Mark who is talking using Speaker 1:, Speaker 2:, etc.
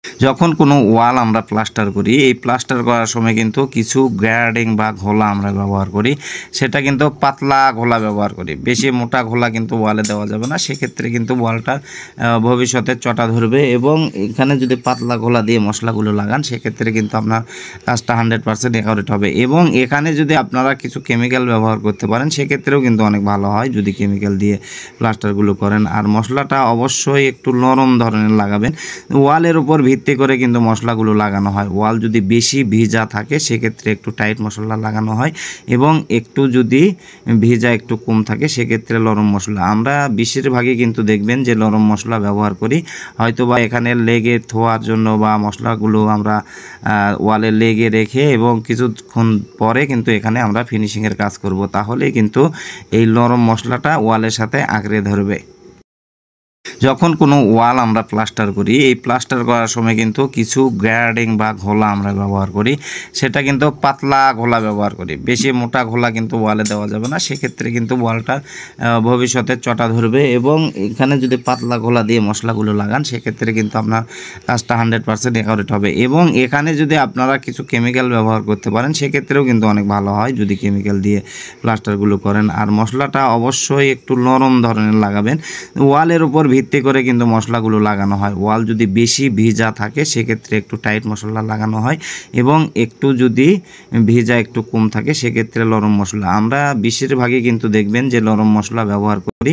Speaker 1: যখন কোনো ওয়াল আমরা প্লাস্টার করি, এই প্লাস্টার করার সময় কিন্তু কিছু গ্রেডিং বা ঘোলা আমরা ব্যবহার করি। সেটা কিন্তু পাতলা ঘোলা ব্যবহার করি, বেশি মোটা ঘোলা কিন্তু ওয়ালে দেওয়া যাবে না। সেক্ষেত্রে কিন্তু ওয়ালটা ভবিষ্যতে চটা ধরবে। এবং এখানে যদি পাতলা ঘোলা দিয়ে মশলাগুলো লাগান, সেক্ষেত্রে কিন্তু আপনার কাজটা 100% অ্যাকুরেট হবে। এবং এখানে যদি আপনারা কিছু কেমিক্যাল ব্যবহার করতে পারেন, সেক্ষেত্রেও কিন্তু অনেক ভালো হয় যদি কেমিক্যাল দিয়ে প্লাস্টারগুলো করেন। আর মশলাটা অবশ্যই একটু নরম ধরনের লাগাবেন। ওয়ালের উপর ভিত্তি করে কিন্তু মশলাগুলো লাগানো হয়। ওয়াল যদি বেশি ভিজা থাকে, সেক্ষেত্রে একটু টাইট মশলা লাগানো হয়। এবং একটু যদি ভিজা একটু কম থাকে, সেক্ষেত্রে নরম মশলা। আমরা বেশিরভাগই কিন্তু দেখবেন যে নরম মশলা ব্যবহার করি, হয়তো বা এখানে লেগে থোয়ার জন্য, বা মশলাগুলো আমরা ওয়ালে লেগে রেখে এবং কিছুক্ষণ পরে কিন্তু এখানে আমরা ফিনিশিংয়ের কাজ করব। তাহলেই কিন্তু এই নরম মশলাটা ওয়ালের সাথে আঁকড়ে ধরবে। যখন কোনো ওয়াল আমরা প্লাস্টার করি, এই প্লাস্টার করার সময় কিন্তু কিছু গ্রেডিং বা ঘোলা আমরা ব্যবহার করি। সেটা কিন্তু পাতলা ঘোলা ব্যবহার করি, বেশি মোটা ঘোলা কিন্তু ওয়ালে দেওয়া যাবে না। সেক্ষেত্রে কিন্তু ওয়ালটা ভবিষ্যতে চটা ধরবে। এবং এখানে যদি পাতলা ঘোলা দিয়ে মশলাগুলো লাগান, সেক্ষেত্রে কিন্তু আপনার কাজটা 100% অ্যাকুরেট হবে। এবং এখানে যদি আপনারা কিছু কেমিক্যাল ব্যবহার করতে পারেন, সেক্ষেত্রেও কিন্তু অনেক ভালো হয় যদি কেমিক্যাল দিয়ে প্লাস্টারগুলো করেন। আর মশলাটা অবশ্যই একটু নরম ধরনের লাগাবেন। ওয়ালের উপর ভিত্তি করে কিন্তু মশলাগুলো লাগানো হয়। ওয়াল যদি বেশি ভিজা থাকে, সেক্ষেত্রে একটু টাইট মশলা লাগানো হয়। এবং একটু যদি ভিজা একটু কম থাকে, সেক্ষেত্রে নরম মশলা। আমরা বেশিরভাগই কিন্তু দেখবেন যে নরম মশলা ব্যবহার করি।